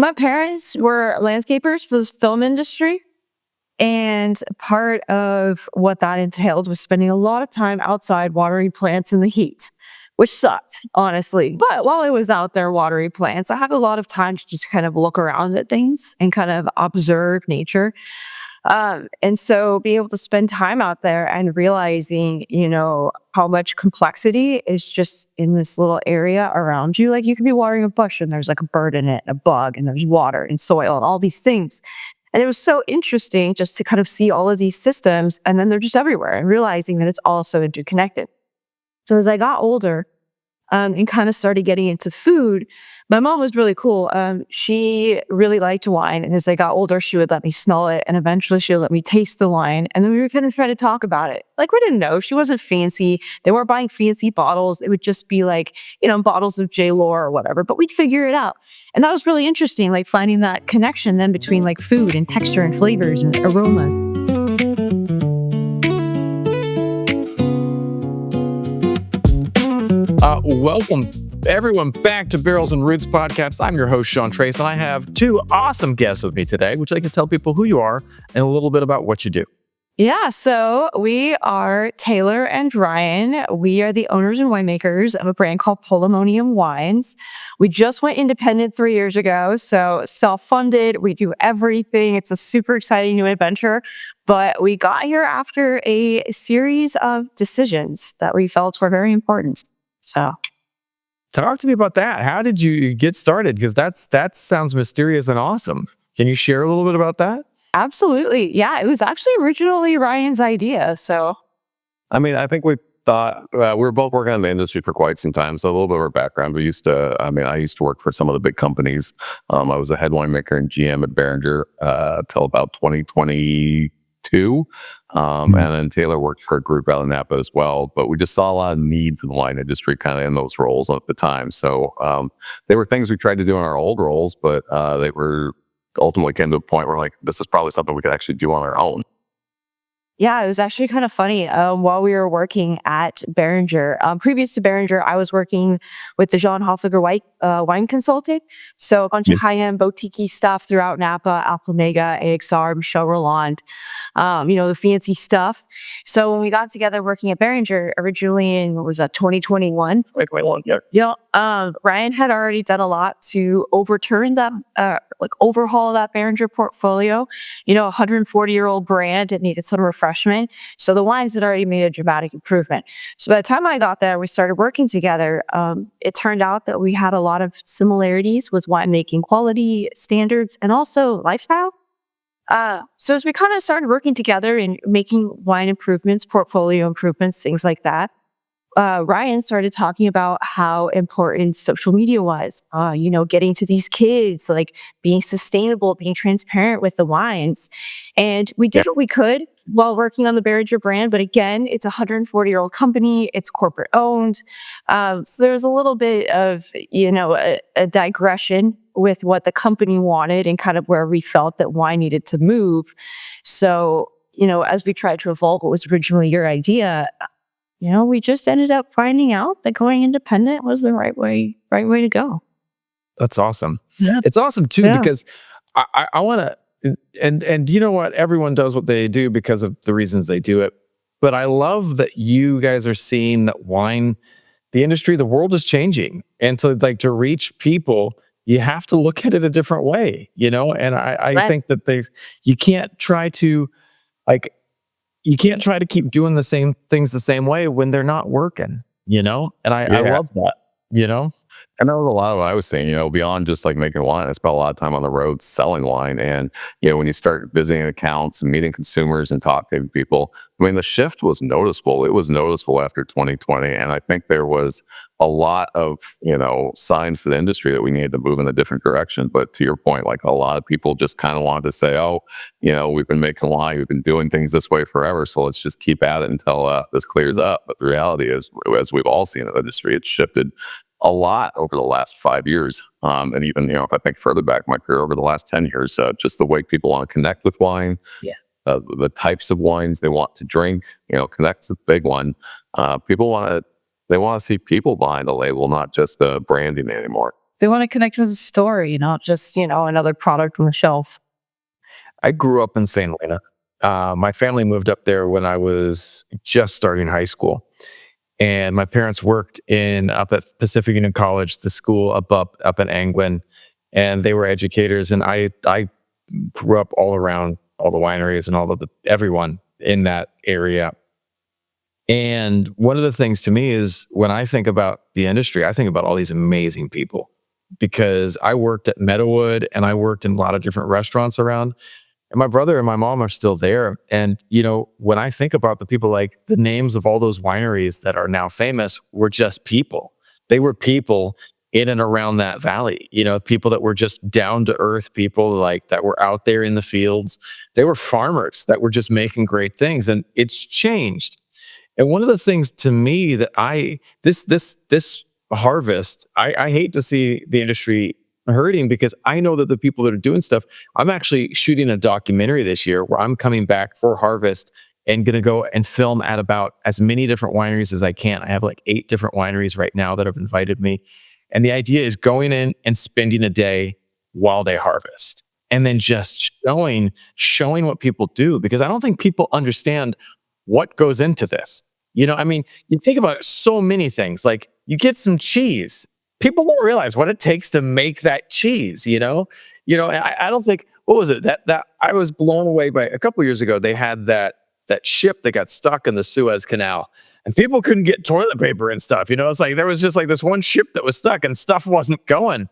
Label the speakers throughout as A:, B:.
A: My parents were landscapers for the film industry. And part of what that entailed was spending a lot of time outside watering plants in the heat, which sucked, honestly. But while I was out there watering plants, I had a lot of time to just kind of look around at things and kind of observe nature. And so being able to spend time out there and realizing, how much complexity is just in this little area around you. Like you could be watering a bush and there's like a bird in it, a bug, and there's water and soil and all these things. And it was so interesting just to kind of see all of these systems and then they're just everywhere and realizing that it's all so interconnected. So as I got older, and kind of started getting into food, my mom was really cool. She really liked wine. And as I got older, she would let me smell it. And eventually she would let me taste the wine. And then we would kind of try to talk about it. Like we didn't know. She wasn't fancy. They weren't buying fancy bottles. It would just be like, bottles of J-Lore or whatever. But we'd figure it out. And that was really interesting, like finding that connection then between like food and texture and flavors and aromas.
B: Welcome everyone back to Barrels and Roots podcast. I'm your host, Sean Trace, and I have two awesome guests with me today. Would you like to tell people who you are and a little bit about what you do?
A: Yeah, so we are Taylor and Ryan. We are the owners and winemakers of a brand called Polemonium Wines. We just went independent 3 years ago, so self-funded. We do everything. It's a super exciting new adventure, but we got here after a series of decisions that we felt were very important. So
B: talk to me about that. How did you get started? Because that sounds mysterious and awesome. Can you share a little bit about that?
A: Absolutely. Yeah, it was actually originally Ryan's idea. So,
C: I think we thought we were both working in the industry for quite some time. So a little bit of our background. I used to work for some of the big companies. I was a head winemaker and GM at Beringer till about 2022. And then Taylor worked for a group out in Napa as well. But we just saw a lot of needs in the wine industry kind of in those roles at the time. So they were things we tried to do in our old roles, but they were ultimately came to a point where like, this is probably something we could actually do on our own.
A: yeah, it was actually kind of funny. While we were working at Beringer, previous to Beringer, I was working with the Jean Hofliger wine consultant. So a bunch of high-end boutique stuff throughout Napa, Alpha Omega, AXR, Michel Roland, the fancy stuff. So when we got together working at Beringer originally in, what was that, 2021?
C: 2021, yeah.
A: Yeah. Ryan had already done a lot to overturn that, overhaul that Beringer portfolio. 140-year-old brand, it needed some refreshment. So the wines had already made a dramatic improvement. So by the time I got there, we started working together. It turned out that we had a lot of similarities with winemaking quality standards and also lifestyle. So as we kind of started working together and making wine improvements, portfolio improvements, things like that, Ryan started talking about how important social media was, getting to these kids, like being sustainable, being transparent with the wines. And we did what we could while working on the Beringer brand. But again, it's a 140-year-old company. It's corporate owned. So there's a little bit of, a digression with what the company wanted and kind of where we felt that wine needed to move. So, as we tried to evolve what was originally your idea, we just ended up finding out that going independent was the right way to go.
B: That's awesome.
A: Yeah.
B: It's awesome too, because I want to, and you know what? Everyone does what they do because of the reasons they do it. But I love that you guys are seeing that wine, the industry, the world is changing. And to reach people, you have to look at it a different way, And I think that you can't try to keep doing the same things the same way when they're not working, And I love that,
C: And that was a lot of what I was saying, beyond just like making wine. I spent a lot of time on the road selling wine. And, when you start visiting accounts and meeting consumers and talking to people, the shift was noticeable. It was noticeable after 2020. And I think there was a lot of, signs for the industry that we needed to move in a different direction. But to your point, like a lot of people just kind of wanted to say, we've been making wine, we've been doing things this way forever. So let's just keep at it until this clears up. But the reality is, as we've all seen in the industry, it's shifted a lot over the last 5 years. And even, if I think further back in my career over the last 10 years, just the way people want to connect with wine, the types of wines they want to drink, connect's a big one. They want to see people behind the label, not just branding anymore.
A: They want to connect with a story, not just, another product on the shelf.
B: I grew up in St. Helena. My family moved up there when I was just starting high school. And my parents worked up at Pacific Union College, the school up in Angwin, and they were educators. And I grew up all around all the wineries and everyone in that area. And one of the things to me is when I think about the industry, I think about all these amazing people because I worked at Meadowood and I worked in a lot of different restaurants around. And my brother and my mom are still there. And, when I think about the people, like the names of all those wineries that are now famous were just people. They were people in and around that valley, people that were just down to earth people like that were out there in the fields. They were farmers that were just making great things. And it's changed. And one of the things to me that this harvest, I hate to see the industry hurting because I know that the people that are doing stuff, I'm actually shooting a documentary this year where I'm coming back for harvest and going to go and film at about as many different wineries as I can. I have like 8 different wineries right now that have invited me. And the idea is going in and spending a day while they harvest and then just showing what people do, because I don't think people understand what goes into this. You think about so many things, like you get some cheese. People don't realize what it takes to make that cheese, I don't think, what was it that I was blown away by a couple years ago. They had that ship that got stuck in the Suez Canal and people couldn't get toilet paper and stuff. It's like there was just like this one ship that was stuck and stuff wasn't going.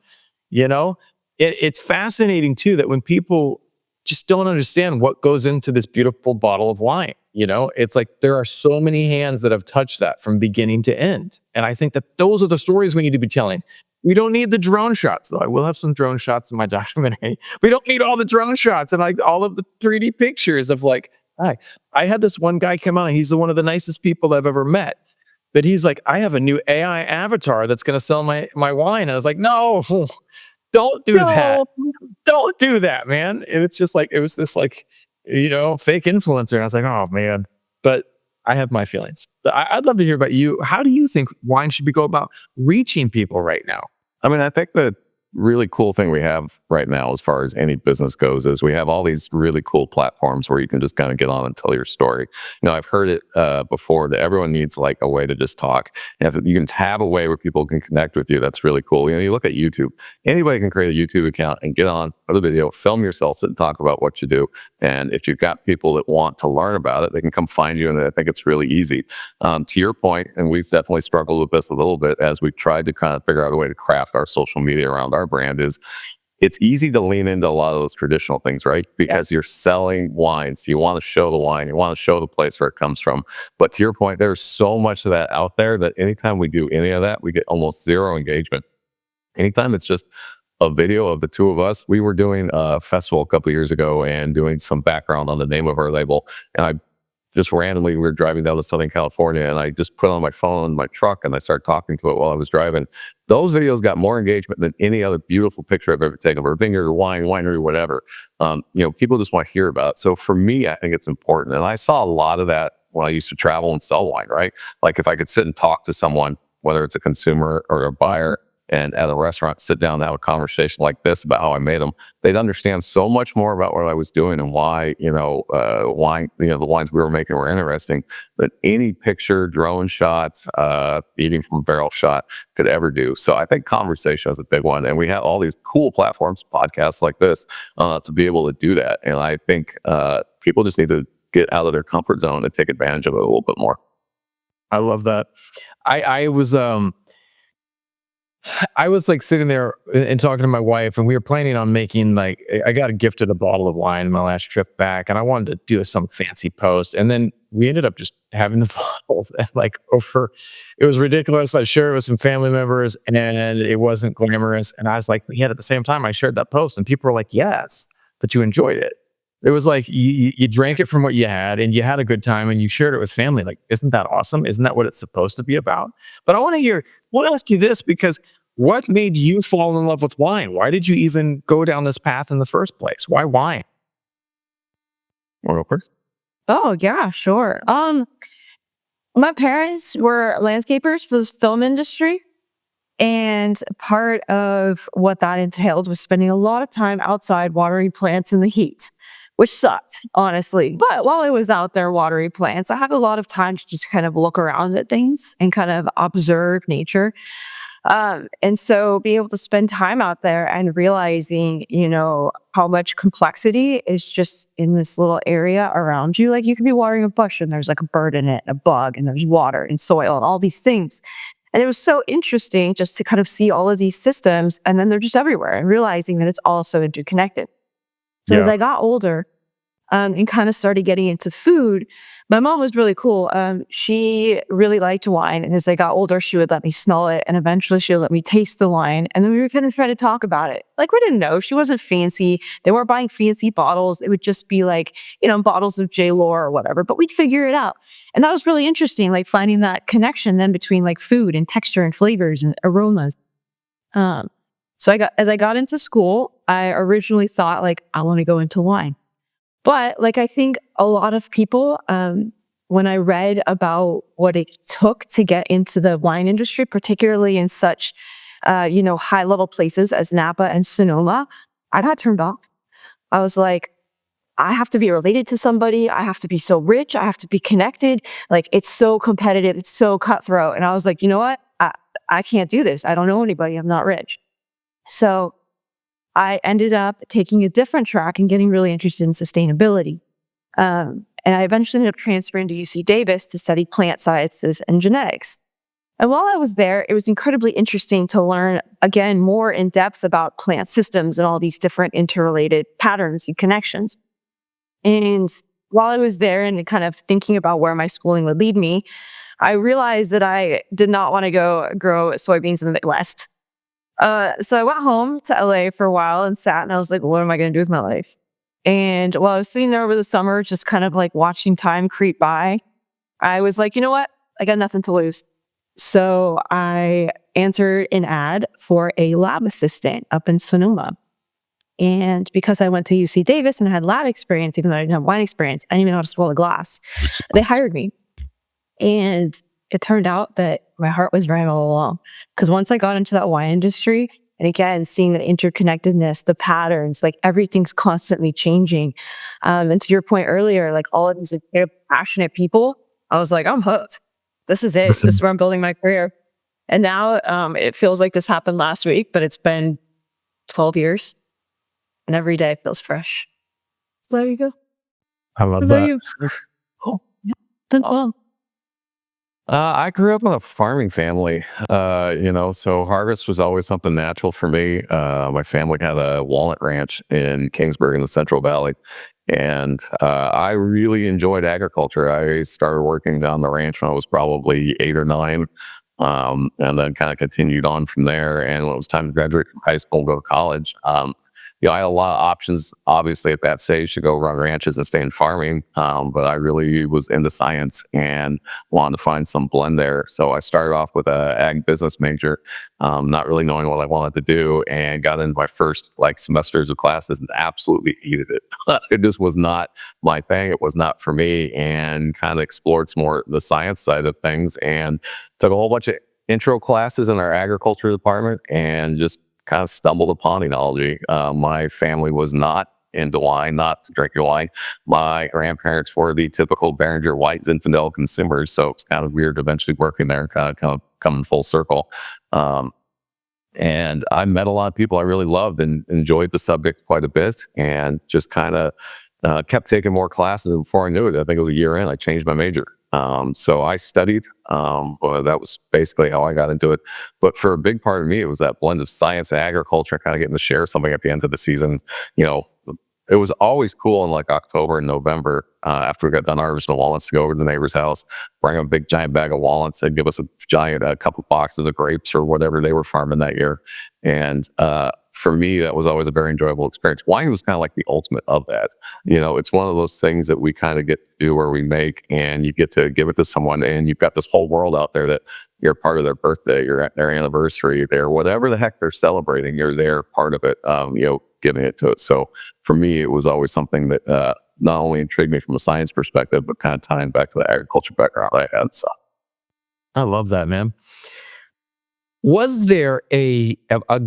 B: you know it's fascinating too that when people just don't understand what goes into this beautiful bottle of wine, it's like there are so many hands that have touched that from beginning to end. And I think that those are the stories we need to be telling. We don't need the drone shots, though. I will have some drone shots in my documentary. We don't need all the drone shots and like all of the 3D pictures of like, hi. I had this one guy come on, he's one of the nicest people I've ever met. But he's like, I have a new AI avatar that's going to sell my wine. And I was like, no, don't do that. Don't do that, man. And it's just like, it was this like, fake influencer. And I was like, oh man. But I have my feelings. I'd love to hear about you. How do you think wine should go about reaching people right now?
C: I mean, I think the really cool thing we have right now, as far as any business goes, is we have all these really cool platforms where you can just kind of get on and tell your story. I've heard it before that everyone needs like a way to just talk. And if you can have a way where people can connect with you, that's really cool. You look at YouTube, anybody can create a YouTube account and get on, put a video, film yourself and talk about what you do. And if you've got people that want to learn about it, they can come find you. And I think it's really easy. To your point, and we've definitely struggled with this a little bit as we've tried to kind of figure out a way to craft our social media around our brand, is it's easy to lean into a lot of those traditional things, right? Because you're selling wines. You want to show the wine. You want to show the place where it comes from. But to your point, there's so much of that out there that anytime we do any of that, we get almost zero engagement. Anytime it's just a video of the two of us. We were doing a festival a couple of years ago and doing some background on the name of our label. And I just randomly, we were driving down to Southern California and I just put on my phone in my truck and I started talking to it while I was driving. Those videos got more engagement than any other beautiful picture I've ever taken of a vineyard or wine, winery, whatever. People just want to hear about it. So for me, I think it's important. And I saw a lot of that when I used to travel and sell wine, right? Like if I could sit and talk to someone, whether it's a consumer or a buyer, and at a restaurant, sit down and have a conversation like this about how I made them, they'd understand so much more about what I was doing and why, wine, the wines we were making were interesting than any picture, drone shots, eating from a barrel shot could ever do. So I think conversation is a big one. And we have all these cool platforms, podcasts like this, to be able to do that. And I think people just need to get out of their comfort zone and take advantage of it a little bit more.
B: I love that. I was like sitting there and talking to my wife, and we were planning on making like, I got gifted a bottle of wine my last trip back, and I wanted to do some fancy post. And then we ended up just having the bottles like over, it was ridiculous. I shared it with some family members and it wasn't glamorous. And I was like, yet at the same time, I shared that post and people were like, yes, but you enjoyed it. It was like you drank it from what you had and you had a good time and you shared it with family. Like, isn't that awesome? Isn't that what it's supposed to be about? But I want to hear, we'll ask you this, because what made you fall in love with wine? Why did you even go down this path in the first place? Why wine?
C: Want to go first?
A: Oh, yeah, sure. My parents were landscapers for the film industry. And part of what that entailed was spending a lot of time outside watering plants in the heat, which sucked, honestly. But while I was out there watering plants, I had a lot of time to just kind of look around at things and kind of observe nature. And so being able to spend time out there and realizing, how much complexity is just in this little area around you. Like you could be watering a bush and there's like a bird in it, a bug, and there's water and soil and all these things. And it was so interesting just to kind of see all of these systems and then they're just everywhere and realizing that it's all so interconnected. So as
B: Yeah.
A: I got older, and kind of started getting into food. My mom was really cool. She really liked wine, and as I got older, she would let me smell it, and eventually she would let me taste the wine, and then we were gonna try to talk about it. Like we didn't know she wasn't fancy. They weren't buying fancy bottles. It would just be like bottles of J. Lore or whatever. But we'd figure it out, and that was really interesting. Like finding that connection then between like food and texture and flavors and aromas. Um, so as I got into school, I originally thought like I want to go into wine. But like I think a lot of people, when I read about what it took to get into the wine industry, particularly in such, high level places as Napa and Sonoma, I got turned off. I was like, I have to be related to somebody. I have to be so rich. I have to be connected. Like it's so competitive. It's so cutthroat. And I was like, you know what? I can't do this. I don't know anybody. I'm not rich. So I ended up taking a different track and getting really interested in sustainability. And I eventually ended up transferring to UC Davis to study plant sciences and genetics. And while I was there, it was incredibly interesting to learn, again, more in depth about plant systems and all these different interrelated patterns and connections. And while I was there and kind of thinking about where my schooling would lead me, I realized that I did not want to go grow soybeans in the Midwest. So I went home to LA for a while and sat and I was like, what am I going to do with my life? And while I was sitting there over the summer, just kind of like watching time creep by, I was like, you know what? I got nothing to lose. So I answered an ad for a lab assistant up in Sonoma. And because I went to UC Davis and I had lab experience, even though I didn't have wine experience, I didn't even know how to swirl a glass. They hired me. And it turned out that my heart was right all along. Because once I got into that wine industry, and again, seeing the interconnectedness, the patterns, like everything's constantly changing. And to your point earlier, like all of these passionate people, I was like, I'm hooked. This is it. This is where I'm building my career. And now it feels like this happened last week, but it's been 12 years. And every day feels fresh. So there you go.
B: I love
A: What about
B: that.
A: you? Oh, yeah. Done well.
C: I grew up in a farming family, so harvest was always something natural for me. My family had a walnut ranch in Kingsburg in the Central Valley, and I really enjoyed agriculture. I started working down the ranch when I was probably 8 or 9, and then kind of continued on from there. And when it was time to graduate from high school and go to college, I had a lot of options, obviously, at that stage to go run ranches and stay in farming. But I really was into science and wanted to find some blend there. So I started off with a ag business major, not really knowing what I wanted to do, and got into my first semesters of classes and absolutely hated it. It just was not my thing. It was not for me, and kind of explored some more the science side of things and took a whole bunch of intro classes in our agriculture department and just kind of stumbled upon enology. My family was not into wine, not drinking wine. My grandparents were the typical Behringer White Zinfandel consumers, so it's kind of weird eventually working there, kind of coming full circle. And I met a lot of people I really loved and enjoyed the subject quite a bit, and just kind of kept taking more classes. And before I knew it, I think it was a year in, I changed my major. So I studied. Well, that was basically how I got into it. But for a big part of me, it was that blend of science and agriculture, kind of getting to share something at the end of the season. It was always cool in October and November, after we got done harvesting walnuts, to go over to the neighbor's house, bring a big giant bag of walnuts. They'd give us a giant couple boxes of grapes or whatever they were farming that year. And for me, that was always a very enjoyable experience. Wine was kind of like the ultimate of that. It's one of those things that we kind of get to do where we make, and you get to give it to someone, and you've got this whole world out there that you're part of their birthday, you're at their anniversary, they're whatever the heck they're celebrating, you're there, part of it, giving it to it. So for me, it was always something that not only intrigued me from a science perspective, but kind of tying back to the agriculture background I had. So
B: I love that, man. Was there a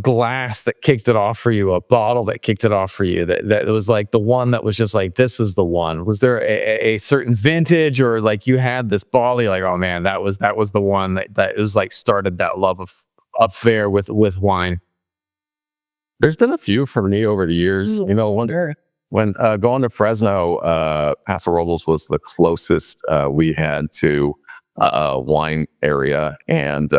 B: glass that kicked it off for you, a bottle that kicked it off for you, that was like the one that was just like, this was the one? Was there a certain vintage, or like you had this bottle, you're like, oh man, that was the one that was like started that love of affair with wine?
C: There's been a few for me over the years. You know, when going to Fresno, Paso Robles was the closest we had to a wine area, and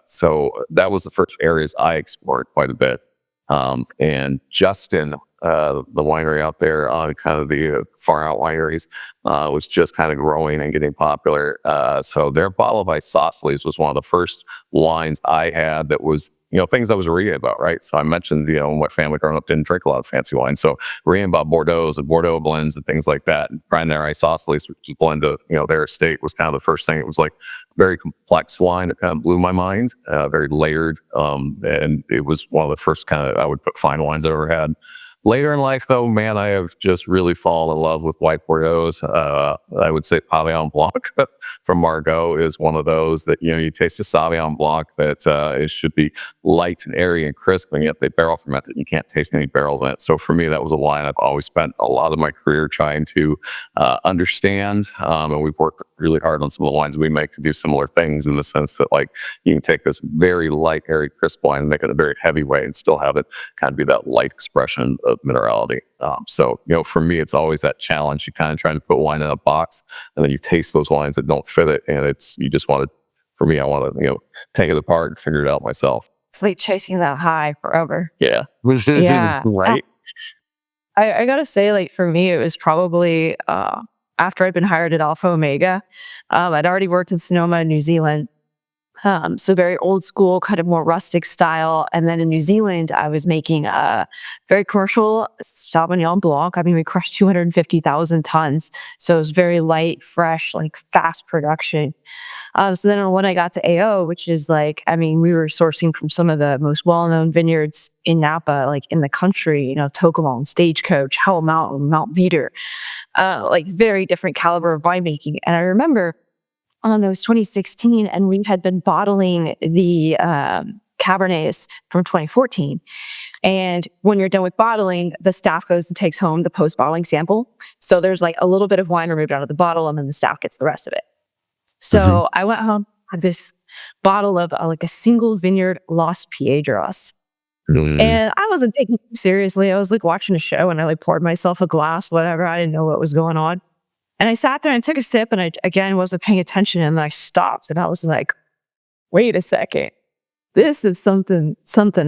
C: so that was the first areas I explored quite a bit. And Justin, the winery out there on kind of the far out wineries, was just kind of growing and getting popular. So their bottle of isosceles was one of the first wines I had that was, you know, things I was reading about, right? So I mentioned, you know, my family growing up didn't drink a lot of fancy wine. So reading about Bordeaux's and Bordeaux blends and things like that, and trying their isosceles, which is a blend of, you know, their estate, was kind of the first thing. It was like very complex wine that kind of blew my mind, very layered. And it was one of the first kind of, I would put, fine wines I ever had. Later in life, though, man, I have just really fallen in love with white Bordeaux's. I would say Pavillon Blanc from Margaux is one of those that, you know, you taste a Sauvignon Blanc that it should be light and airy and crisp, and yet they barrel ferment it. You can't taste any barrels in it. So for me, that was a wine I've always spent a lot of my career trying to understand. And we've worked really hard on some of the wines we make to do similar things, in the sense that, like, you can take this very light, airy, crisp wine and make it a very heavy way and still have it kind of be that light expression of minerality. So, you know, for me, it's always that challenge. You kind of trying to put wine in a box, and then you taste those wines that don't fit it. And it's, you just want to, for me, I want to, you know, take it apart and figure it out myself.
A: It's like chasing that high forever.
C: Yeah.
A: Yeah.
B: Right.
A: I gotta say, like, for me, it was probably after I'd been hired at Alpha Omega. I'd already worked in Sonoma, New Zealand. So very old school, kind of more rustic style. And then in New Zealand, I was making a very commercial Sauvignon Blanc. I mean, we crushed 250,000 tons. So it was very light, fresh, like fast production. So then when I got to AO, which is like, I mean, we were sourcing from some of the most well-known vineyards in Napa, like in the country, you know, Tokelong, Stagecoach, Howell Mountain, Mount Veeder, like very different caliber of winemaking. And I remember, I don't know, it was 2016, and we had been bottling the Cabernets from 2014. And when you're done with bottling, the staff goes and takes home the post-bottling sample. So there's like a little bit of wine removed out of the bottle, and then the staff gets the rest of it. So I went home, had this bottle of like a single vineyard Los Piedras. And I wasn't taking it seriously. I was like watching a show, and I like poured myself a glass, whatever. I didn't know what was going on. And I sat there and took a sip, and I, again, wasn't paying attention. And I stopped, and I was like, wait a second, this is something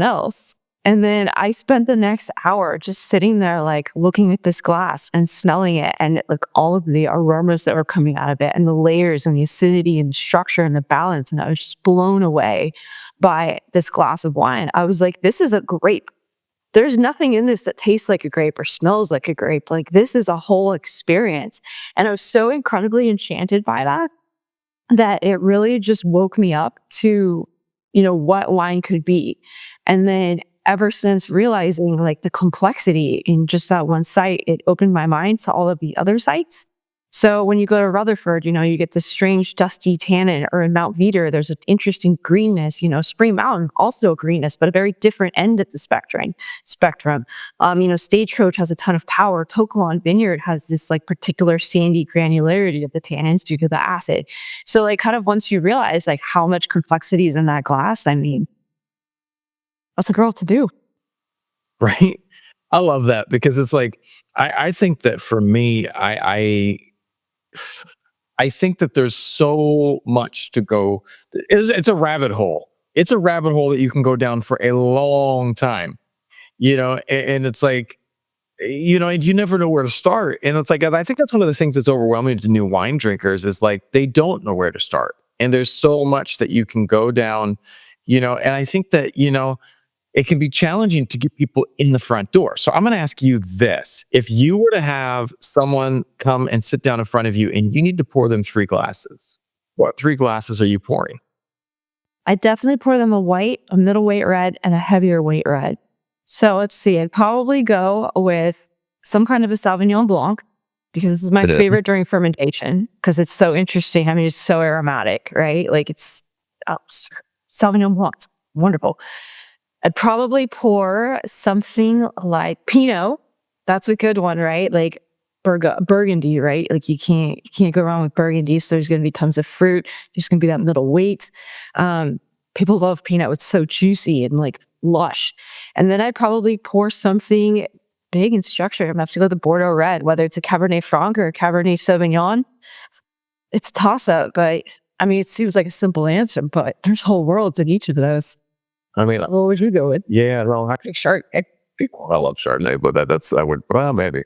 A: else. And then I spent the next hour just sitting there, like looking at this glass and smelling it, and like all of the aromas that were coming out of it, and the layers and the acidity and the structure and the balance. And I was just blown away by this glass of wine. I was like, this is a grape. There's nothing in this that tastes like a grape or smells like a grape. Like, this is a whole experience. And I was so incredibly enchanted by that it really just woke me up to, you know, what wine could be. And then ever since realizing like the complexity in just that one site, it opened my mind to all of the other sites. So when you go to Rutherford, you know, you get this strange dusty tannin, or in Mount Veeder, there's an interesting greenness. You know, Spring Mountain, also a greenness, but a very different end of the spectrum. You know, Stagecoach has a ton of power. Tokelon Vineyard has this like particular sandy granularity of the tannins due to the acid. So like, kind of once you realize like how much complexity is in that glass, I mean, that's a girl to do.
B: Right. I love that, because it's like, I think that for me, I think that there's so much to go. It's a rabbit hole. It's a rabbit hole that you can go down for a long time, you know, and it's like, you know, and you never know where to start. And it's like, I think that's one of the things that's overwhelming to new wine drinkers, is like, they don't know where to start. And there's so much that you can go down, you know, and I think that, you know, it can be challenging to get people in the front door. So I'm going to ask you this. If you were to have someone come and sit down in front of you, and you need to pour them 3 glasses, what 3 glasses are you pouring?
A: I definitely pour them a white, a middleweight red, and a heavier weight red. So let's see, I'd probably go with some kind of a Sauvignon Blanc, because this is my favorite during fermentation, because it's so interesting. I mean, it's so aromatic, right? Like, it's Sauvignon Blanc, wonderful. I'd probably pour something like Pinot. That's a good one, right? Like Burgundy, right? Like you can't go wrong with Burgundy. So there's going to be tons of fruit. There's going to be that middle weight. People love Pinot. It's so juicy and like lush. And then I'd probably pour something big and structured. I'm gonna have to go with the Bordeaux Red, whether it's a Cabernet Franc or a Cabernet Sauvignon. It's a toss up, but I mean, it seems like a simple answer, but there's whole worlds in each of those.
C: I mean,
A: What would you go with?
C: yeah, no,
A: Chardonnay.
C: I love Chardonnay, but I would, well, maybe.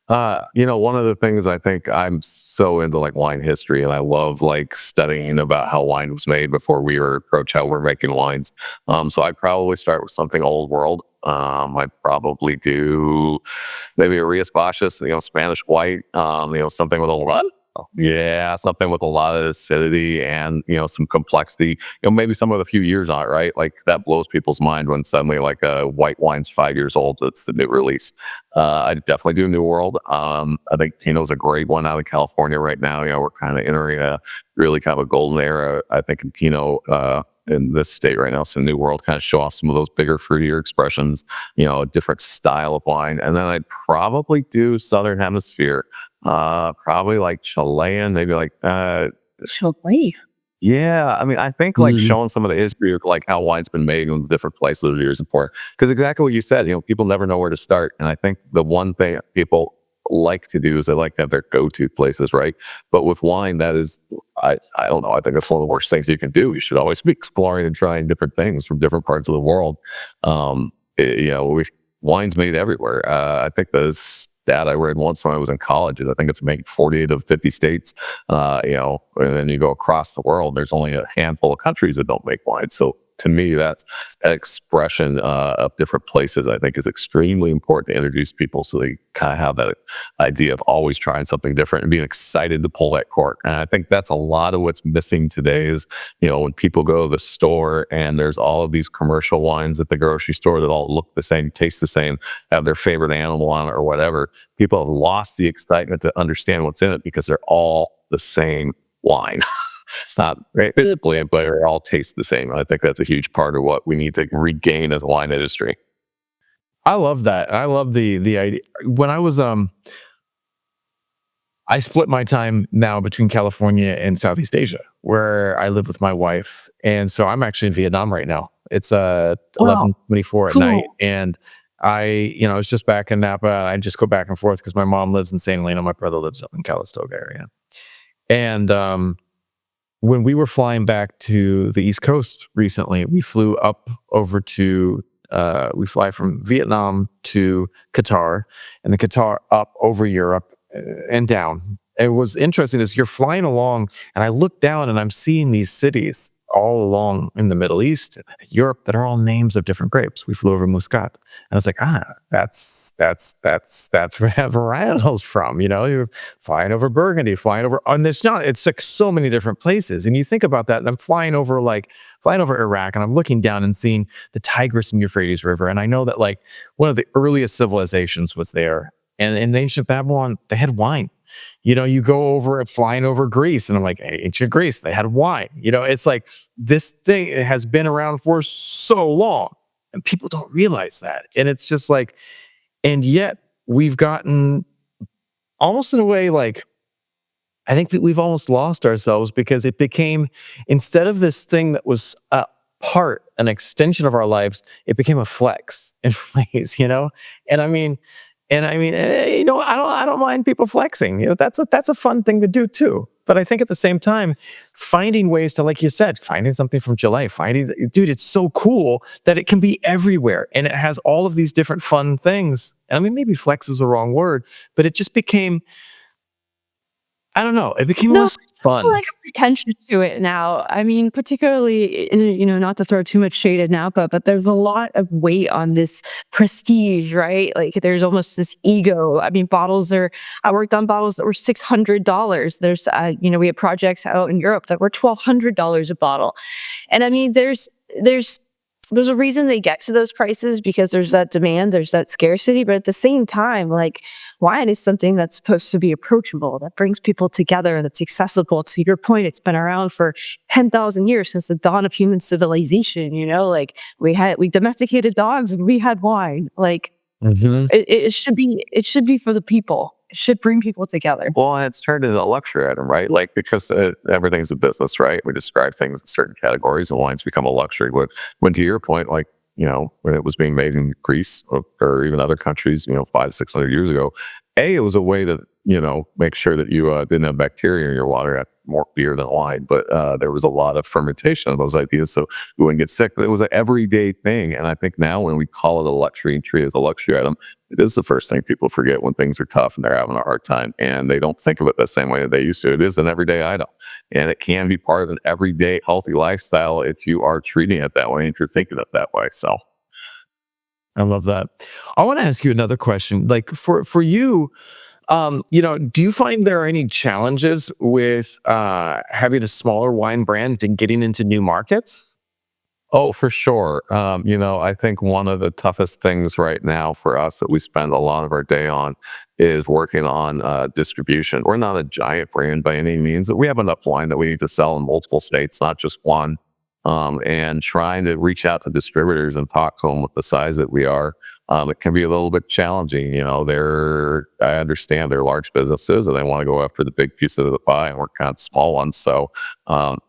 C: One of the things I think I'm so into like wine history, and I love like studying about how wine was made before we were approach how we're making wines. So I'd probably start with something old world. I'd probably do maybe a Rias Baixas, Spanish white, something with a lot. Yeah, something with a lot of acidity and some complexity. Maybe some with a few years on it, right? Like that blows people's mind when suddenly like a white wine's 5 years old. That's the new release. I definitely do New World. I think Pinot's a great one out of California right now. We're kind of entering a really kind of a golden era, I think, in Pinot. In this state right now, so New World kind of show off some of those bigger, fruitier expressions, a different style of wine. And then I'd probably do Southern Hemisphere, probably like Chilean, maybe like
A: Chile.
C: yeah. I mean, I think like showing some of the history of like how wine's been made in different places over the years important. Because exactly what you said, people never know where to start. And I think the one thing people like to do is they like to have their go-to places, right? But with wine, that is, I don't know, I think that's one of the worst things you can do. You should always be exploring and trying different things from different parts of the world. Wine's made everywhere. I think the stat I read once when I was in college is I think it's made 48 of 50 states. And then you go across the world, there's only a handful of countries that don't make wine. So to me, that's expression of different places, I think, is extremely important to introduce people so they kind of have that idea of always trying something different and being excited to pull that cork. And I think that's a lot of what's missing today is, when people go to the store and there's all of these commercial wines at the grocery store that all look the same, taste the same, have their favorite animal on it or whatever, people have lost the excitement to understand what's in it because they're all the same wine. It's not physically, but they all taste the same. I think that's a huge part of what we need to regain as a wine industry.
B: I love that. I love the idea. When I was I split my time now between California and Southeast Asia, where I live with my wife, and so I'm actually in Vietnam right now. It's 11:24 at night, and I was just back in Napa. I just go back and forth because my mom lives in St. Helena, my brother lives up in Calistoga area, and when we were flying back to the East Coast recently, we flew up over to, we fly from Vietnam to Qatar, and the Qatar up over Europe and down. It was interesting as you're flying along, and I look down and I'm seeing these cities all along in the Middle East, Europe, that are all names of different grapes. We flew over Muscat, and I was like, that's where that varietal's from. You're flying over Burgundy, flying over, and it's like so many different places. And you think about that, and I'm flying over Iraq, and I'm looking down and seeing the Tigris and Euphrates River, and I know that like one of the earliest civilizations was there, and in ancient Babylon they had wine. You go over it, flying over Greece, and I'm like, hey, ancient Greece, they had wine. It's like this thing has been around for so long, and people don't realize that. And it's just like, and yet we've gotten almost in a way like, I think that we've almost lost ourselves because it became, instead of this thing that was a part, an extension of our lives, it became a flex in ways, And I don't mind people flexing. That's a fun thing to do too. But I think at the same time, finding ways to, like you said, finding something from Chile, dude, it's so cool that it can be everywhere, and it has all of these different fun things. And I mean, maybe flex is the wrong word, but it just became, I don't know, it became less fun.
A: Like attention to it now. I mean, particularly, not to throw too much shade at Napa, but there's a lot of weight on this prestige, right? Like there's almost this ego. I mean, I worked on bottles that were $600. There's, we had projects out in Europe that were $1,200 a bottle. And I mean, there's there's a reason they get to those prices, because there's that demand, there's that scarcity. But at the same time, like, wine is something that's supposed to be approachable, that brings people together, that's accessible. To your point, it's been around for 10,000 years, since the dawn of human civilization. Like, we domesticated dogs and we had wine. Like,
B: Mhm.
A: it should be for the people. It should bring people together.
C: Well, and it's turned into a luxury item, right? Like, because everything's a business, right? We describe things in certain categories, and wine's become a luxury. When to your point, like, when it was being made in Greece or even other countries, 500-600 years ago, it was a way to, make sure that you didn't have bacteria in your water, had more beer than wine. But there was a lot of fermentation of those ideas, so we wouldn't get sick. But it was an everyday thing. And I think now when we call it a luxury and treat it as a luxury item, it is the first thing people forget when things are tough and they're having a hard time. And they don't think of it the same way that they used to. It is an everyday item. And it can be part of an everyday healthy lifestyle if you are treating it that way and if you're thinking it that way. So
B: I love that. I want to ask you another question. Like, for you, do you find there are any challenges with having a smaller wine brand and getting into new markets?
C: Oh, for sure. I think one of the toughest things right now for us that we spend a lot of our day on is working on distribution. We're not a giant brand by any means, but we have enough wine that we need to sell in multiple states, not just one. And trying to reach out to distributors and talk to them with the size that we are, it can be a little bit challenging. I understand they're large businesses and they want to go after the big piece of the pie, and we're kind of small ones. So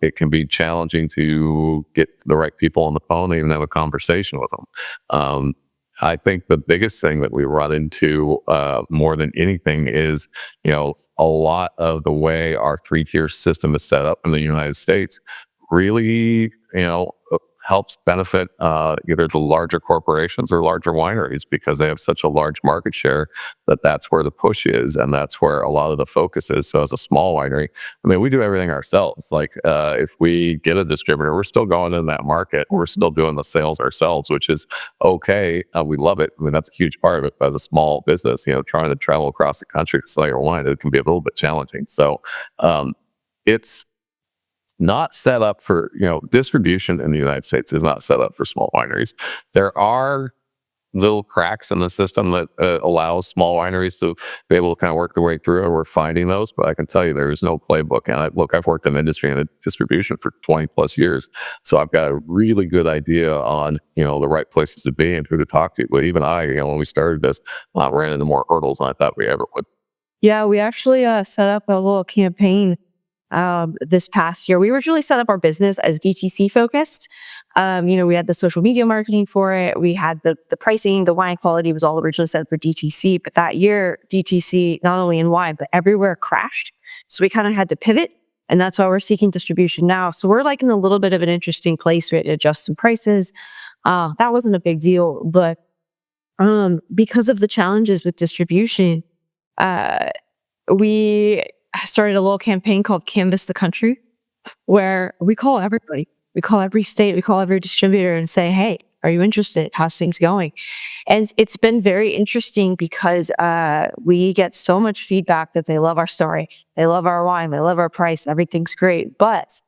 C: it can be challenging to get the right people on the phone and even have a conversation with them. I think the biggest thing that we run into more than anything is, a lot of the way our 3-tier system is set up in the United States really, helps benefit either the larger corporations or larger wineries, because they have such a large market share that's where the push is, and that's where a lot of the focus is. So as a small winery, I mean, we do everything ourselves. Like, if we get a distributor, we're still going in that market. We're still doing the sales ourselves, which is okay. We love it. I mean, that's a huge part of it. But as a small business, trying to travel across the country to sell your wine, it can be a little bit challenging. So it's not set up for, distribution in the United States is not set up for small wineries. There are little cracks in the system that allows small wineries to be able to kind of work their way through, and we're finding those. But I can tell you there is no playbook. And I've worked in the industry and distribution for 20 plus years. So I've got a really good idea on, the right places to be and who to talk to. But even I, when we started this, ran into more hurdles than I thought we ever would.
A: Yeah, we actually set up a little campaign this past year. We originally set up our business as DTC focused. We had the social media marketing for it. We had the pricing, the wine quality was all originally set for DTC. But that year, DTC, not only in wine, but everywhere crashed. So we kind of had to pivot. And that's why we're seeking distribution now. So we're like in a little bit of an interesting place. We had to adjust some prices. That wasn't a big deal. But because of the challenges with distribution, we started a little campaign called Canvas the Country, where we call everybody. We call every state, we call every distributor and say, hey, are you interested? How's things going? And it's been very interesting because we get so much feedback that they love our story. They love our wine. They love our price. Everything's great. But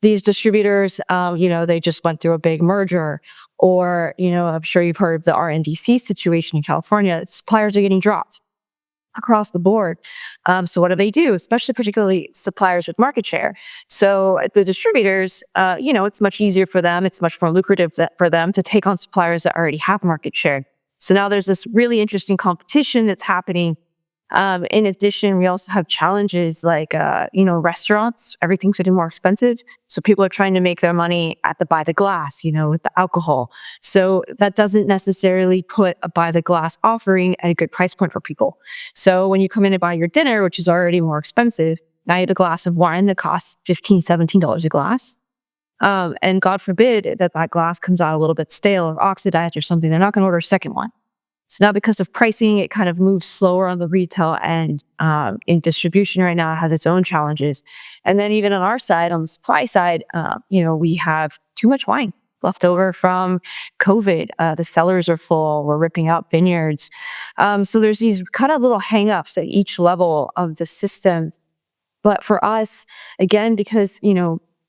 A: these distributors, they just went through a big merger. Or, I'm sure you've heard of the RNDC situation in California. Suppliers are getting dropped across the board. So what do they do? Especially particularly suppliers with market share. So the distributors, it's much easier for them. It's much more lucrative for them to take on suppliers that already have market share. So now there's this really interesting competition that's happening. In addition, we also have challenges like, restaurants. Everything's getting more expensive. So people are trying to make their money at the by the glass, with the alcohol. So that doesn't necessarily put a by the glass offering at a good price point for people. So when you come in and buy your dinner, which is already more expensive, now you have a glass of wine that costs $15, $17 a glass. And God forbid that glass comes out a little bit stale or oxidized or something. They're not going to order a second one. So now because of pricing, it kind of moves slower on the retail end. In distribution right now, it has its own challenges. And then even on our side, on the supply side, we have too much wine left over from COVID. The cellars are full. We're ripping out vineyards. So there's these kind of little hangups at each level of the system. But for us, again, because,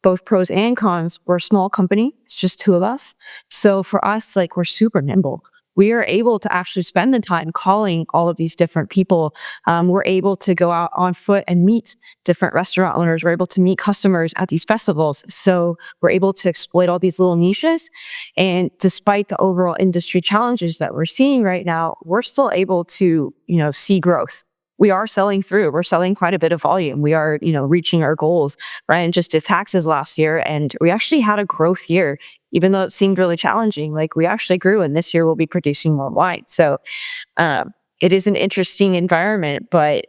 A: both pros and cons. We're a small company. It's just two of us. So for us, like, we're super nimble. We are able to actually spend the time calling all of these different people. We're able to go out on foot and meet different restaurant owners. We're able to meet customers at these festivals. So we're able to exploit all these little niches. And despite the overall industry challenges that we're seeing right now, we're still able to, see growth. We are selling through. We're selling quite a bit of volume. We are, reaching our goals. Ryan just did taxes last year, and we actually had a growth year. Even though it seemed really challenging, like, we actually grew, and this year we'll be producing more wine. So it is an interesting environment, but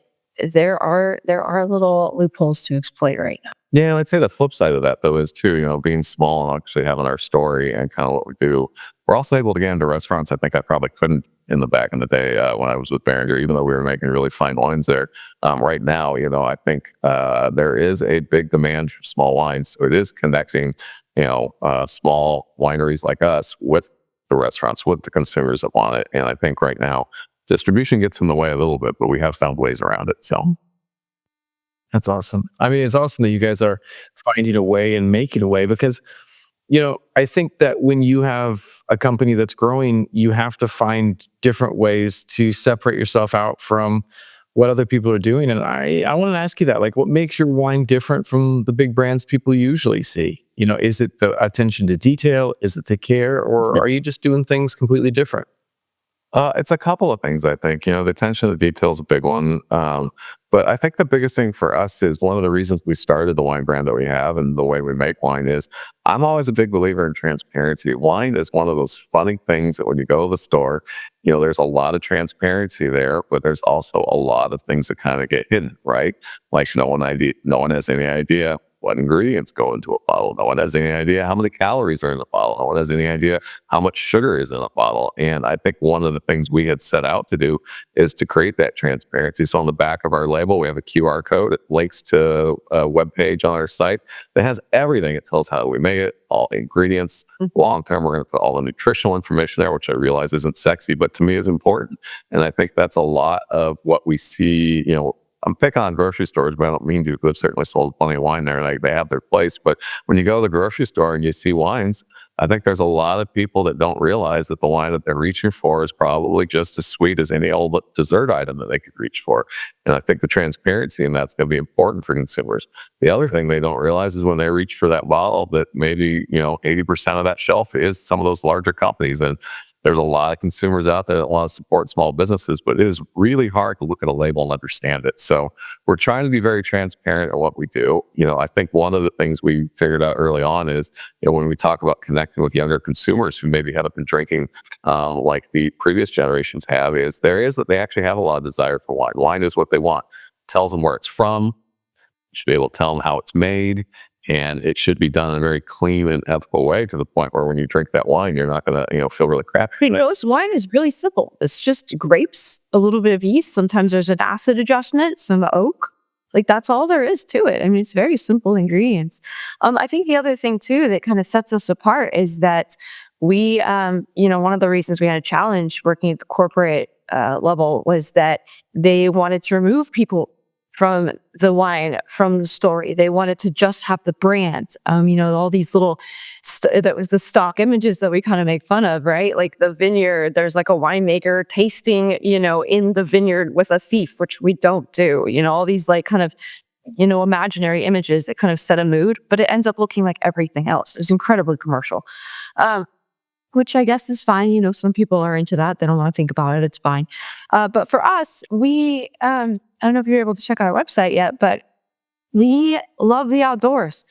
A: there are little loopholes to exploit right now.
C: Yeah, I'd say the flip side of that though is too, being small and actually having our story and kind of what we do. We're also able to get into restaurants. I think I probably couldn't in the back in the day when I was with Behringer, even though we were making really fine wines there. Right now, I think there is a big demand for small wines. So it is connecting, small wineries like us with the restaurants, with the consumers that want it. And I think right now distribution gets in the way a little bit, but we have found ways around it. So.
B: That's awesome. I mean, it's awesome that you guys are finding a way and making a way because, I think that when you have a company that's growing, you have to find different ways to separate yourself out from what other people are doing. And I want to ask you that, like, what makes your wine different from the big brands people usually see? Is it the attention to detail? Is it the care? Or are you just doing things completely different?
C: It's a couple of things, I think. The attention to detail is a big one. But I think the biggest thing for us is one of the reasons we started the wine brand that we have and the way we make wine is I'm always a big believer in transparency. Wine is one of those funny things that when you go to the store, there's a lot of transparency there, but there's also a lot of things that kind of get hidden, right? Like no one has any idea what ingredients go into a bottle. No one has any idea how many calories are in the bottle. No one has any idea how much sugar is in a bottle. And I think one of the things we had set out to do is to create that transparency. So on the back of our label, we have a QR code. It links to a web page on our site that has everything. It tells how we make it, all the ingredients. Long term, we're going to put all the nutritional information there, which I realize isn't sexy, but to me is important. And I think that's a lot of what we see, I'm picking on grocery stores, but I don't mean to, because I've certainly sold plenty of wine there. Like, they have their place. But when you go to the grocery store and you see wines, I think there's a lot of people that don't realize that the wine that they're reaching for is probably just as sweet as any old dessert item that they could reach for. And I think the transparency in that's going to be important for consumers. The other thing they don't realize is when they reach for that bottle that maybe, 80% of that shelf is some of those larger companies. And there's a lot of consumers out there that want to support small businesses, but it is really hard to look at a label and understand it. So we're trying to be very transparent in what we do. I think one of the things we figured out early on is, when we talk about connecting with younger consumers who maybe haven't been drinking like the previous generations have, is that they actually have a lot of desire for wine. Wine is what they want. It tells them where it's from. You should be able to tell them how it's made. And it should be done in a very clean and ethical way to the point where when you drink that wine, you're not going to, feel really crappy.
A: This wine is really simple. It's just grapes, a little bit of yeast. Sometimes there's an acid adjustment, some oak. Like, that's all there is to it. I mean, it's very simple ingredients. I think the other thing too that kind of sets us apart is that we, one of the reasons we had a challenge working at the corporate level was that they wanted to remove people from the wine, from the story. They wanted to just have the brand. All these little, that was the stock images that we kind of make fun of, right? Like the vineyard, there's like a winemaker tasting, in the vineyard with a thief, which we don't do. All these like kind of, imaginary images that kind of set a mood, but it ends up looking like everything else. It's incredibly commercial. Which I guess is fine. Some people are into that. They don't want to think about it. It's fine. But for us, we, I don't know if you're able to check out our website yet, but we love the outdoors.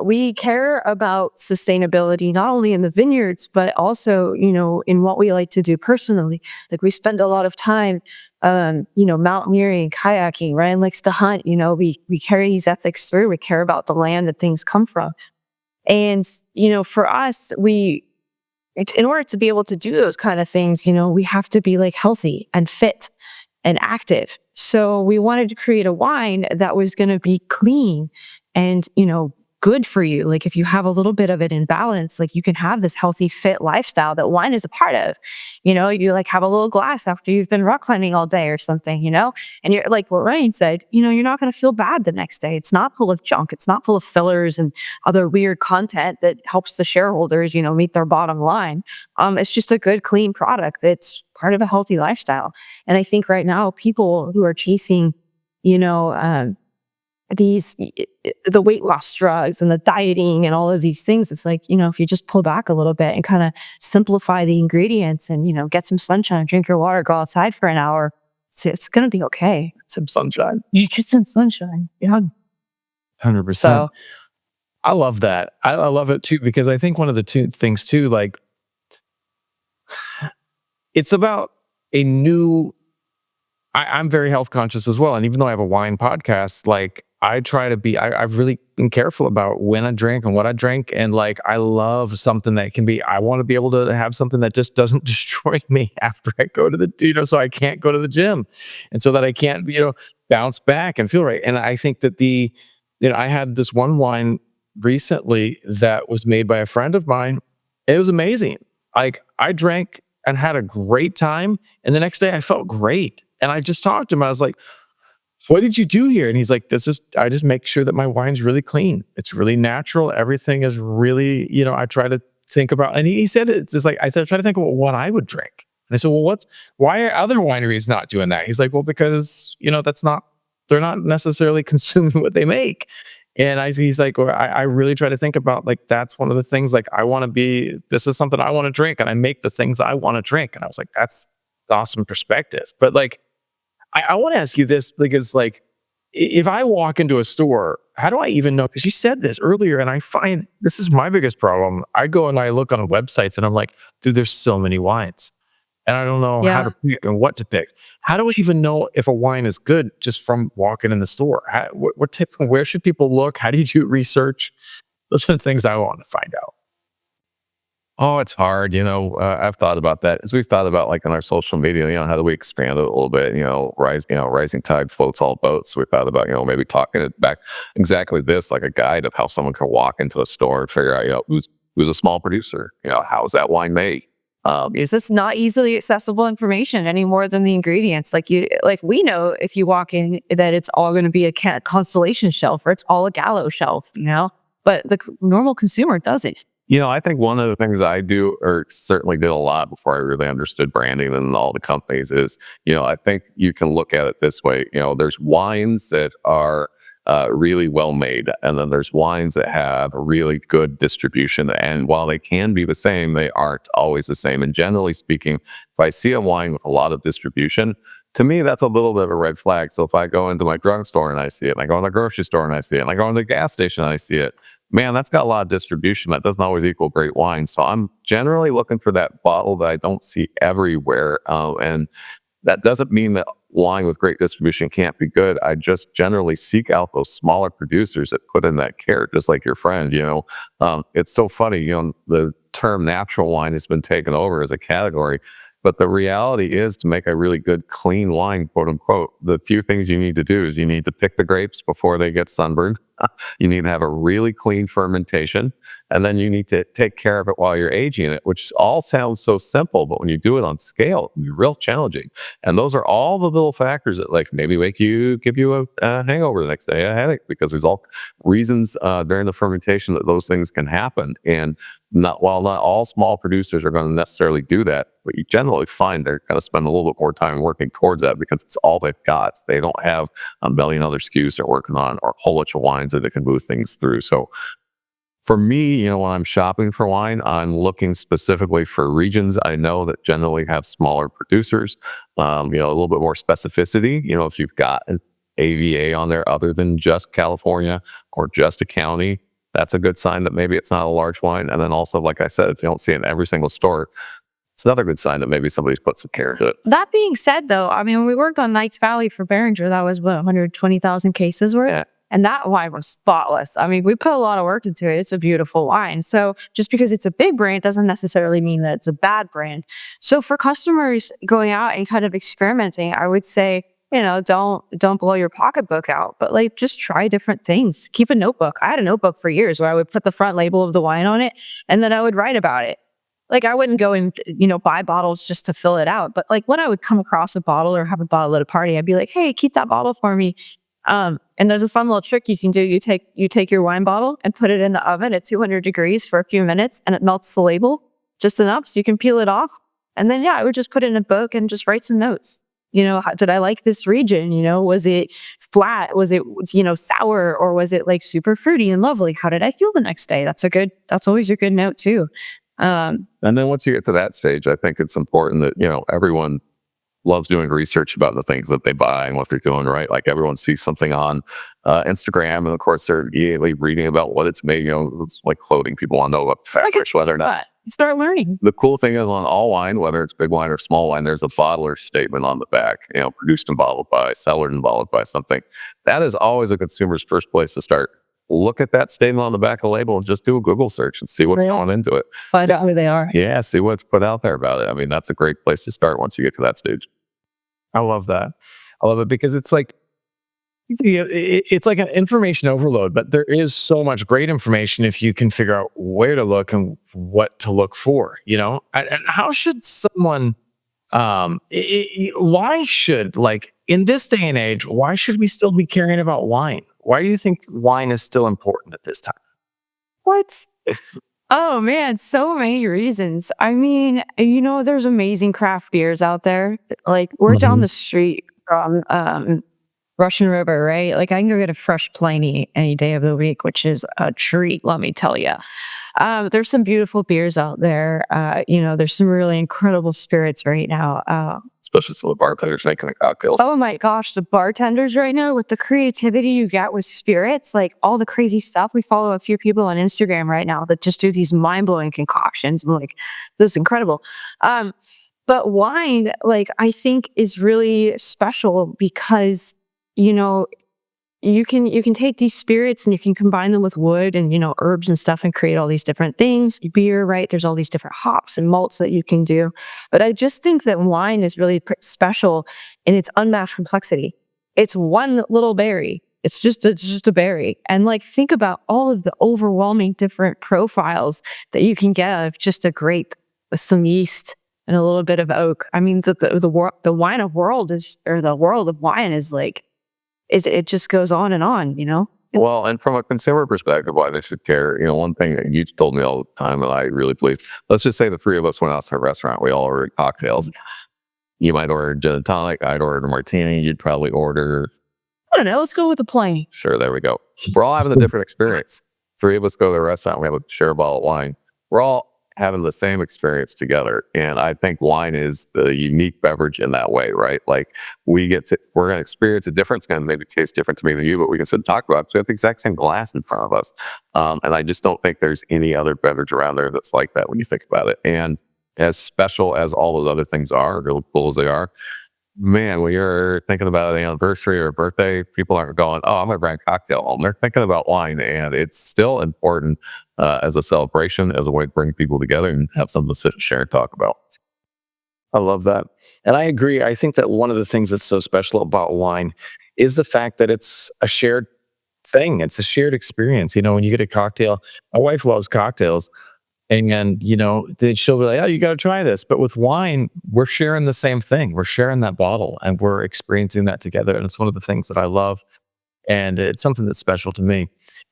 A: We care about sustainability, not only in the vineyards, but also, in what we like to do personally. Like, we spend a lot of time, mountaineering, kayaking. Ryan likes to hunt. We carry these ethics through. We care about the land that things come from. And, for us, in order to be able to do those kind of things, we have to be like healthy and fit and active. So we wanted to create a wine that was going to be clean and, good for you. Like if you have a little bit of it in balance, like you can have this healthy, fit lifestyle that wine is a part of. You like have a little glass after you've been rock climbing all day or something, and you're like what Ryan said, you're not going to feel bad the next day. It's not full of junk. It's not full of fillers and other weird content that helps the shareholders, meet their bottom line. It's just a good, clean product that's part of a healthy lifestyle. And I think right now, people who are chasing, you know, these the weight loss drugs and the dieting and all of these things, it's like, if you just pull back a little bit and kind of simplify the ingredients and, get some sunshine, drink your water, go outside for an hour, it's going to be okay.
B: Some sunshine.
A: You get some sunshine. Yeah.
B: 100%.
A: So
B: I love that. I love it too, because I think one of the two things too, like it's about a new, I'm very health conscious as well. And even though I have a wine podcast, like I try to be, I've really been careful about when I drink and what I drink. And like, I love something that can be, I want to be able to have something that just doesn't destroy me after I go to the, so I can't go to the gym and so that I can't, bounce back and feel right. And I think that I had this one wine recently that was made by a friend of mine. It was amazing. Like I drank and had a great time. And the next day I felt great. And I just talked to him. I was like, what did you do here? And he's like, I just make sure that my wine's really clean. It's really natural. Everything is really, I try to think about, and he said, it's just like, I said, try to think about what I would drink. And I said, well, why are other wineries not doing that? He's like, well, because, they're not necessarily consuming what they make. And he's like, well, I really try to think about like, that's one of the things, like this is something I want to drink and I make the things I want to drink. And I was like, that's awesome perspective. But like, I want to ask you this because like, if I walk into a store, how do I even know? Because you said this earlier and I find this is my biggest problem. I go and I look on websites and I'm like, dude, there's so many wines. And I don't know how to pick and what to pick. How do I even know if a wine is good just from walking in the store? Where should people look? How do you do research? Those are the things I want to find out.
C: Oh, it's hard. I've thought about that as we've thought about like on our social media, how do we expand it a little bit? Rising tide floats all boats. We thought about, maybe talking it back exactly this, like a guide of how someone can walk into a store and figure out, who's a small producer, how's that wine made?
A: Is this not easily accessible information any more than the ingredients? Like we know if you walk in that it's all going to be a Constellation shelf or it's all a Gallo shelf, but the normal consumer doesn't.
C: I think one of the things I do, or certainly did a lot before I really understood branding and all the companies is, I think you can look at it this way. There's wines that are really well made, and then there's wines that have really good distribution. And while they can be the same, they aren't always the same. And generally speaking, if I see a wine with a lot of distribution, to me, that's a little bit of a red flag. So if I go into my drugstore and I see it, and I go in the grocery store and I see it, and I go in the gas station and I see it, man, that's got a lot of distribution. That doesn't always equal great wine. So I'm generally looking for that bottle that I don't see everywhere. And that doesn't mean that wine with great distribution can't be good. I just generally seek out those smaller producers that put in that care, just like your friend. It's so funny. The term natural wine has been taken over as a category. But the reality is, to make a really good, clean wine, quote unquote, the few things you need to do is you need to pick the grapes before they get sunburned. You need to have a really clean fermentation. And then you need to take care of it while you're aging it, which all sounds so simple. But when you do it on scale, it can be real challenging. And those are all the little factors that like maybe give you a hangover the next day, a headache, because there's all reasons during the fermentation that those things can happen. And while not all small producers are going to necessarily do that, but you generally find they're going to spend a little bit more time working towards that because it's all they've got. They don't have a million other SKUs they're working on or a whole bunch of wines that they can move things through. So for me, when I'm shopping for wine, I'm looking specifically for regions I know that generally have smaller producers, a little bit more specificity. If you've got an AVA on there other than just California or just a county, that's a good sign that maybe it's not a large wine. And then also, like I said, if you don't see it in every single store, it's another good sign that maybe somebody's put some care into it.
A: That being said, though, I mean, when we worked on Knights Valley for Behringer, that was 120,000 cases worth.
C: Yeah.
A: And that wine was spotless. I mean, we put a lot of work into it. It's a beautiful wine. So just because it's a big brand doesn't necessarily mean that it's a bad brand. So for customers going out and kind of experimenting, I would say don't blow your pocketbook out, but like just try different things. Keep a notebook. I had a notebook for years where I would put the front label of the wine on it and then I would write about it. Like I wouldn't go and buy bottles just to fill it out, but like when I would come across a bottle or have a bottle at a party, I'd be like, "Hey, keep that bottle for me." And there's a fun little trick you can do. You take your wine bottle and put it in the oven at 200 degrees for a few minutes, and it melts the label just enough so you can peel it off. And then I would just put it in a book and just write some notes. Did I like this region? Was it flat? Was it sour, or was it like super fruity and lovely? How did I feel the next day? That's always a good note too.
C: And then once you get to that stage, I think it's important that, everyone loves doing research about the things that they buy and what they're doing, right? Like everyone sees something on Instagram, and of course they're immediately reading about what it's made. It's like clothing. People want to know about fabrics, whether or not.
A: Start learning.
C: The cool thing is on all wine, whether it's big wine or small wine, there's a bottler statement on the back, produced and bottled by, cellared and bottled by something. That is always a consumer's first place to start. Look at that statement on the back of the label and just do a Google search and see what's going into it.
A: Find out who they are.
C: Yeah, see what's put out there about it. I mean, that's a great place to start once you get to that stage.
B: I love that. I love it because it's like an information overload, but there is so much great information if you can figure out where to look and what to look for. And how should someone? Why should, like, in this day and age, why should we still be caring about wine? Why do you think wine is still important at this time?
A: What? Oh man, so many reasons. I mean, there's amazing craft beers out there. Like we're down the street from Russian River, right? Like I can go get a fresh Pliny any day of the week, which is a treat, let me tell you. There's some beautiful beers out there. There's some really incredible spirits right now.
C: Especially some of the bartenders making the cocktails.
A: Oh my gosh, the bartenders right now with the creativity you get with spirits, like all the crazy stuff. We follow a few people on Instagram right now that just do these mind-blowing concoctions. I'm like, this is incredible. But wine, like I think is really special because, you can take these spirits and you can combine them with wood and, herbs and stuff and create all these different things. Beer, right? There's all these different hops and malts that you can do. But I just think that wine is really special in its unmatched complexity. It's one little berry. It's just a berry. And like, think about all of the overwhelming different profiles that you can get out of just a grape with some yeast and a little bit of oak. I mean, the wine of world is, or the world of wine is like, it just goes on and on,
C: Well, and from a consumer perspective, why they should care, one thing that you told me all the time, and I really believe, let's just say the three of us went out to a restaurant, we all ordered cocktails. You might order gin and tonic, I'd order a martini, you'd probably order...
A: I don't know, let's go with the plain.
C: Sure, there we go. We're all having a different experience. Three of us go to a restaurant, we have a share a bottle of wine. We're all having the same experience together. And I think wine is the unique beverage in that way, right? Like we're going to experience a difference. It's going to maybe taste different to me than you, but we can sit and talk about it. So we have the exact same glass in front of us. And I just don't think there's any other beverage around there that's like that when you think about it. And as special as all those other things are, really cool as they are, man, when you're thinking about an anniversary or a birthday, people aren't going, "Oh, I'm going to bring a cocktail home." They're thinking about wine, and it's still important as a celebration, as a way to bring people together and have something to sit and share and talk about.
B: I love that. And I agree. I think that one of the things that's so special about wine is the fact that it's a shared thing. It's a shared experience. When you get a cocktail, my wife loves cocktails. And then she'll be like, "Oh, you got to try this." But with wine, we're sharing the same thing. We're sharing that bottle and we're experiencing that together. And it's one of the things that I love. And it's something that's special to me.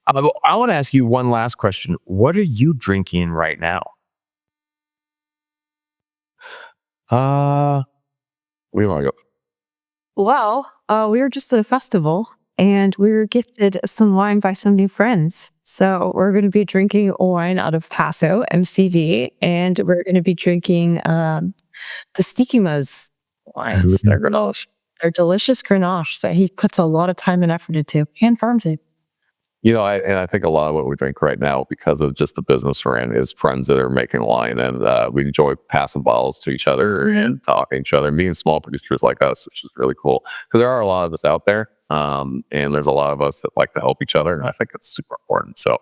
B: I want to ask you one last question. What are you drinking right now?
C: We want to go.
A: Well, we were just at a festival and we were gifted some wine by some new friends. So we're going to be drinking wine out of Paso, MCV, and we're going to be drinking the Stikima's wines. They're Grenache. They're delicious Grenache that he puts a lot of time and effort into, and farms it.
C: I think a lot of what we drink right now, because of just the business we're in, is friends that are making wine, and we enjoy passing bottles to each other and talking to each other, and being small producers like us, which is really cool. Because there are a lot of us out there, and there's a lot of us that like to help each other, and I think it's super important. So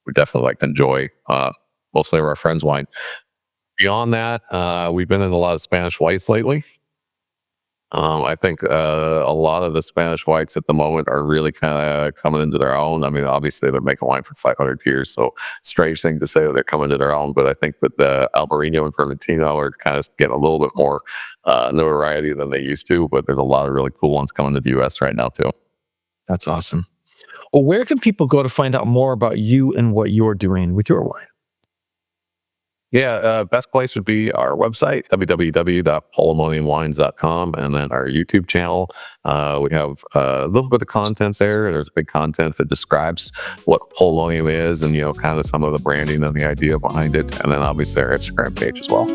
C: we definitely like to enjoy mostly our friends' wine. Beyond that, we've been in a lot of Spanish whites lately. I think a lot of the Spanish whites at the moment are really kind of coming into their own. I mean, obviously they're making wine for 500 years, so strange thing to say that they're coming to their own. But I think that the Albarino and Vermentino are kind of getting a little bit more notoriety than they used to. But there's a lot of really cool ones coming to the U.S. right now too.
B: That's awesome. Well, where can people go to find out more about you and what you're doing with your wine?
C: Yeah, best place would be our website, www.polemoniumwines.com, and then our YouTube channel. We have a little bit of content there. There's big content that describes what Polemonium is and, kind of some of the branding and the idea behind it. And then obviously our Instagram page as well.